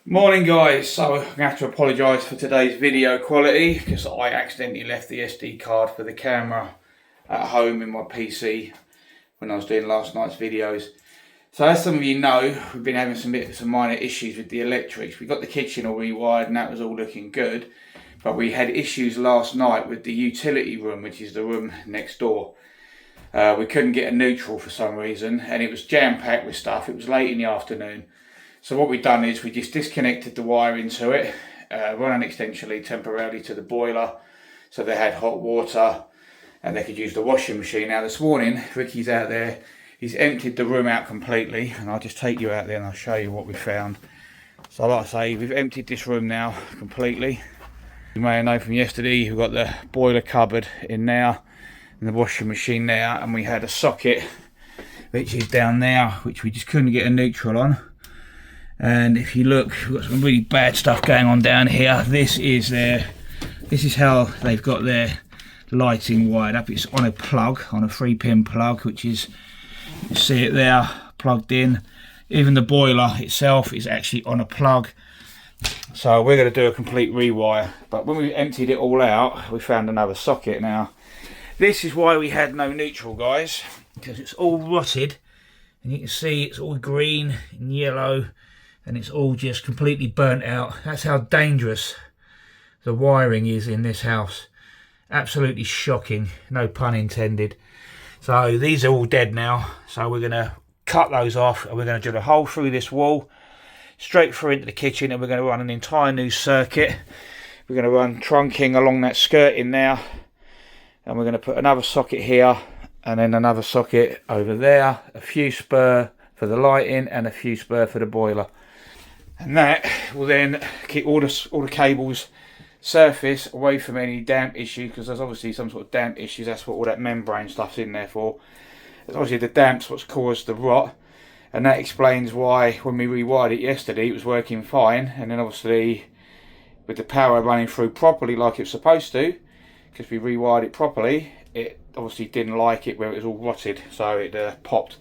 Morning guys, so I'm going to have to apologise for today's video quality because I accidentally left the SD card for the camera at home in my PC when I was doing last night's videos. So as some of you know, we've been having some minor issues with the electrics. We got the kitchen all rewired and that was all looking good, but we had issues last night with the utility room, which is the room next door. We couldn't get a neutral for some reason and it was jam-packed with stuff. It was late in the afternoon. So what we've done is we just disconnected the wiring to it, run an extension lead temporarily to the boiler so they had hot water and they could use the washing machine. Now this morning, Ricky's out there, he's emptied the room out completely, and I'll just take you out there and I'll show you what we found. So like I say, we've emptied this room now completely. You may know from yesterday, we've got the boiler cupboard in there and the washing machine there, and we had a socket which is down there, which we just couldn't get a neutral on. And if you look, we've got some really bad stuff going on down here. This is how they've got their lighting wired up. It's on a plug, on a 3-pin plug, which is, you see it there, plugged in. Even the boiler itself is actually on a plug. So we're going to do a complete rewire. But when we emptied it all out, we found another socket. Now, this is why we had no neutral, guys, because it's all rotted. And you can see it's all green and yellow. And it's all just completely burnt out. That's how dangerous the wiring is in this house. Absolutely shocking, no pun intended. So these are all dead now. So we're going to cut those off and we're going to drill a hole through this wall, straight through into the kitchen, and we're going to run an entire new circuit. We're going to run trunking along that skirt in there, and we're going to put another socket here and then another socket over there, a few spur for the lighting and a few spur for the boiler. And that will then keep all the cables surface away from any damp issue, because there's obviously some sort of damp issues. That's what all that membrane stuff's in there for. Obviously the damp's what's caused the rot, and that explains why when we rewired it yesterday it was working fine, and then obviously with the power running through properly like it's supposed to, because we rewired it properly, it obviously didn't like it where it was all rotted, so it popped.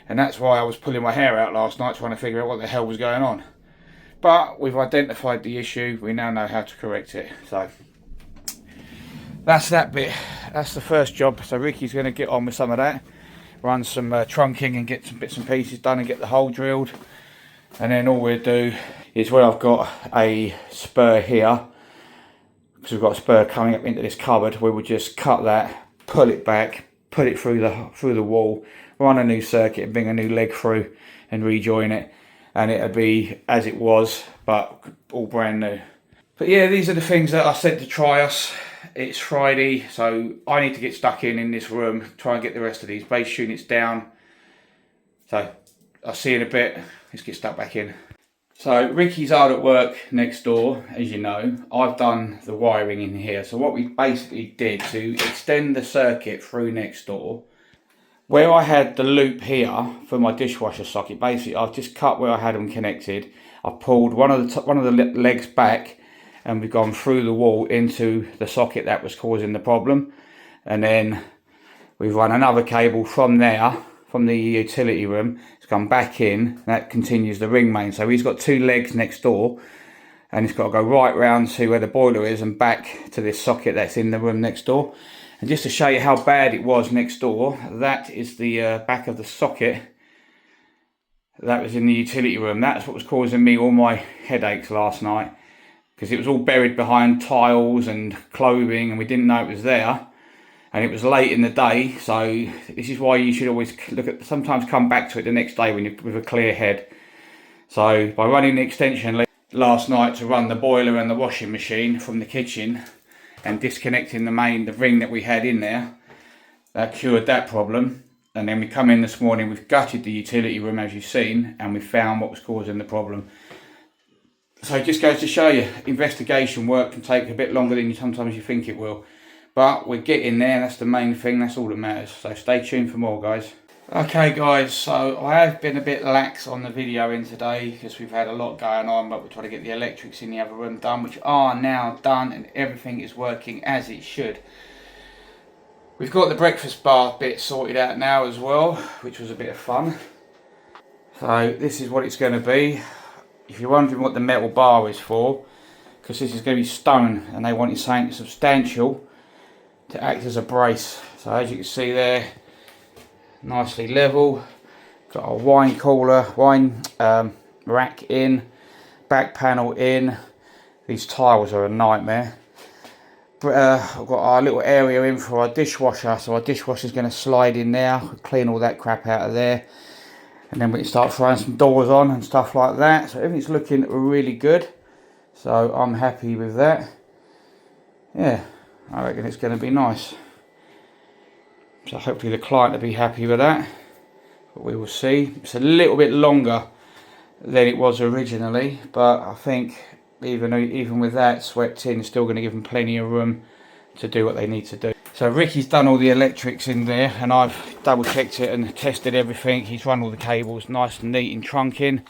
And that's why I was pulling my hair out last night trying to figure out what the hell was going on. But we've identified the issue, we now know how to correct it. So that's that bit, that's the first job. So Ricky's going to get on with some of that, run some trunking and get some bits and pieces done and get the hole drilled. And then all we'll do is, where I've got a spur here, because we've got a spur coming up into this cupboard, we will just cut that, pull it back, put it through the wall, run a new circuit and bring a new leg through and rejoin it. And it'll be as it was, but all brand new. But yeah, these are the things that I said to try us. It's Friday, so I need to get stuck in this room, try and get the rest of these base units down. So I'll see you in a bit. Let's get stuck back in. So Ricky's hard at work next door, as you know. I've done the wiring in here. So what we basically did to extend the circuit through next door, where I had the loop here for my dishwasher socket, basically I've just cut where I had them connected. I've pulled one of the legs back, and we've gone through the wall into the socket that was causing the problem. And then we've run another cable from there, from the utility room. It's gone back in, and that continues the ring main. So he's got two legs next door, and it's got to go right round to where the boiler is and back to this socket that's in the room next door. And just to show you how bad it was next door, that is the back of the socket that was in the utility room. That's what was causing me all my headaches last night, because it was all buried behind tiles and clothing and we didn't know it was there, and it was late in the day. So this is why you should always sometimes come back to it the next day when you're with a clear head. So by running the extension lead last night to run the boiler and the washing machine from the kitchen, and disconnecting the ring that we had in there, that cured that problem. And then we come in this morning, we've gutted the utility room as you've seen, and we found what was causing the problem. So it just goes to show you, investigation work can take a bit longer than sometimes you think it will. But we're getting there, that's the main thing, that's all that matters. So stay tuned for more, guys. Okay guys, so I have been a bit lax on the video in today because we've had a lot going on, but we're trying to get the electrics in the other room done, which are now done, and everything is working as it should. We've got the breakfast bar bit sorted out now as well, which was a bit of fun. So this is what it's going to be. if you're wondering what the metal bar is for, because this is going to be stone and they wanted something substantial to act as a brace. So as you can see there, nicely level. Got a wine cooler, wine rack in, back panel in. These tiles are a nightmare. I've got our little area in for our dishwasher, so our dishwasher's going to slide in there, clean all that crap out of there, and then we can start throwing some doors on and stuff like that. So everything's looking really good, so I'm happy with that. Yeah, I reckon it's going to be nice. So hopefully the client will be happy with that, but we will see. It's a little bit longer than it was originally, but I think even with that swept tin, it's still going to give them plenty of room to do what they need to do. So Ricky's done all the electrics in there, and I've double checked it and tested everything. He's run all the cables nice and neat in trunking.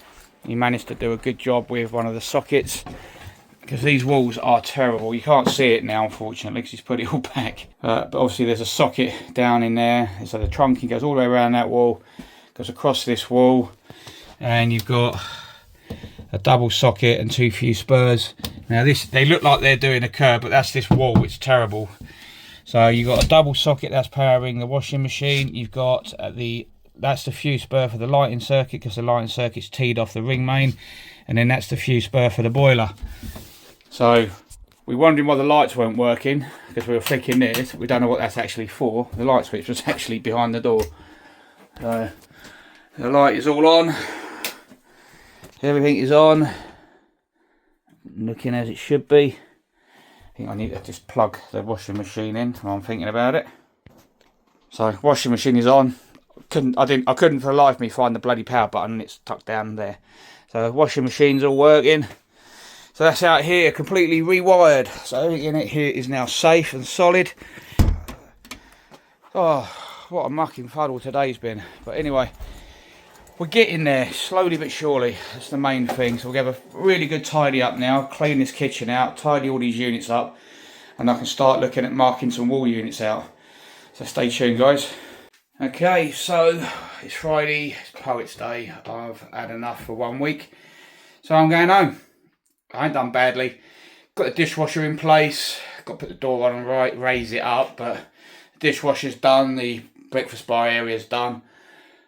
He managed to do a good job with one of the sockets, because these walls are terrible. You can't see it now, unfortunately, because he's put it all back. But obviously there's a socket down in there, so the trunking goes all the way around that wall, goes across this wall, and you've got a double socket and 2 fuse spurs. Now they look like they're doing a curve, but that's this wall, it's terrible. So you've got a double socket that's powering the washing machine. You've got that's the fuse spur for the lighting circuit, because the lighting circuit's teed off the ring main, and then that's the fuse spur for the boiler. So we're wondering why the lights weren't working, because we were flicking this. We don't know what that's actually for. The light switch was actually behind the door. So the light is all on. Everything is on, looking as it should be. I think I need to just plug the washing machine in while I'm thinking about it. So washing machine is on. I couldn't for the life of me find the bloody power button. It's tucked down there. So the washing machine's all working. So that's out here, completely rewired. So everything in it here is now safe and solid. Oh, what a mucking fuddle today's been. But anyway, we're getting there, slowly but surely. That's the main thing. So we'll have a really good tidy up now, clean this kitchen out, tidy all these units up, and I can start looking at marking some wall units out. So stay tuned, guys. Okay, so it's Friday, it's Poets Day. I've had enough for 1 week, so I'm going home. I ain't done badly. Got the dishwasher in place, got to put the door on and raise it up, but the dishwasher's done, the breakfast bar area's done.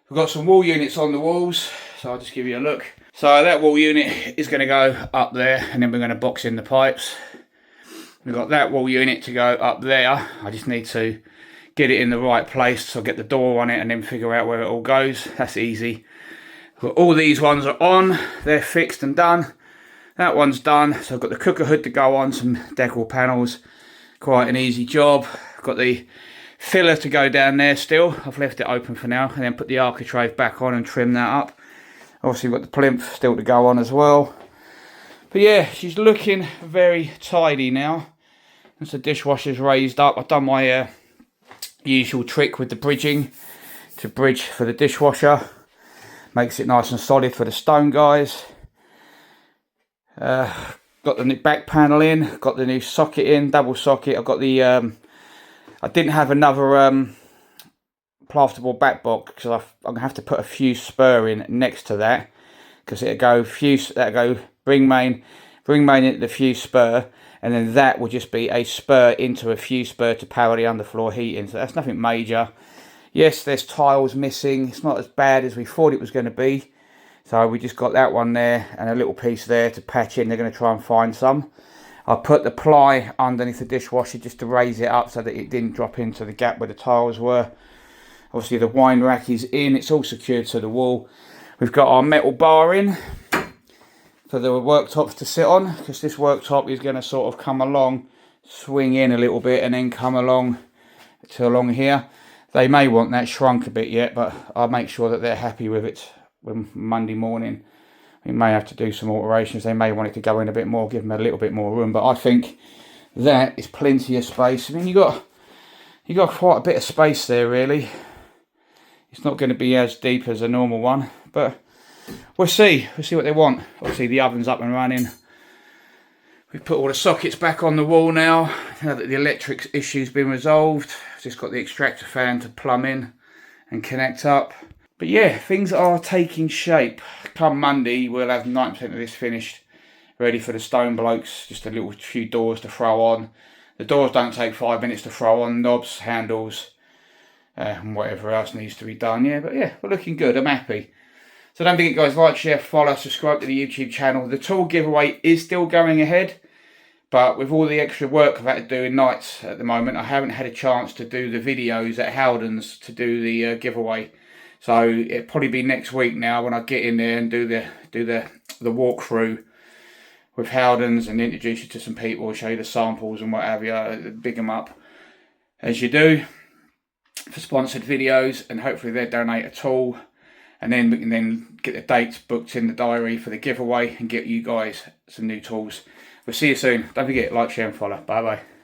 We've got some wall units on the walls, so I'll just give you a look. So that wall unit is going to go up there, and then we're going to box in the pipes. We've got that wall unit to go up there. I just need to get it in the right place, so I'll get the door on it and then figure out where it all goes. That's easy. But all these ones are on, they're fixed and done. That one's done, so I've got the cooker hood to go on, some decal panels. Quite an easy job. I've got the filler to go down there still. I've left it open for now, and then put the architrave back on and trim that up. Obviously we've got the plinth still to go on as well. But yeah, she's looking very tidy now. Once the dishwasher's raised up, I've done my usual trick with the bridging to bridge for the dishwasher. Makes it nice and solid for the stone guys. Got the back panel in, got the new socket in, double socket. I've got the I didn't have another plasterboard back box, because I'm gonna have to put a fuse spur in next to that, because that'll go ring main into the fuse spur, and then that will just be a spur into a fuse spur to power the underfloor heating. So that's nothing major. Yes, there's tiles missing. It's not as bad as we thought it was going to be. So we just got that one there and a little piece there to patch in. They're going to try and find some. I put the ply underneath the dishwasher just to raise it up so that it didn't drop into the gap where the tiles were. Obviously the wine rack is in. It's all secured to the wall. We've got our metal bar in for the worktops to sit on, because this worktop is going to sort of come along, swing in a little bit, and then come along to along here. They may want that shrunk a bit yet, but I'll make sure that they're happy with it when Monday morning. We may have to do some alterations. They may want it to go in a bit more, give them a little bit more room, but I think that is plenty of space. I mean, you got quite a bit of space there, really. It's not going to be as deep as a normal one, but we'll see. We'll see what they want. Obviously the oven's up and running. We've put all the sockets back on the wall now that the electric issue's been resolved. Just got the extractor fan to plumb in and connect up. But yeah, things are taking shape. Come Monday, we'll have 90% of this finished, ready for the stone blokes. Just a little few doors to throw on. The doors don't take 5 minutes to throw on. Knobs, handles, and whatever else needs to be done. Yeah, but yeah, we're looking good. I'm happy. So don't forget, guys, like, share, follow, subscribe to the YouTube channel. The tool giveaway is still going ahead. But with all the extra work I've had to do in nights at the moment, I haven't had a chance to do the videos at Howdens to do the giveaway. So it'll probably be next week now when I get in there and do the walkthrough with Howdens and introduce you to some people, show you the samples and what have you, big them up as you do for sponsored videos, and hopefully they'll donate a tool, and then we can then get the dates booked in the diary for the giveaway and get you guys some new tools. We'll see you soon. Don't forget, like, share and follow. Bye bye.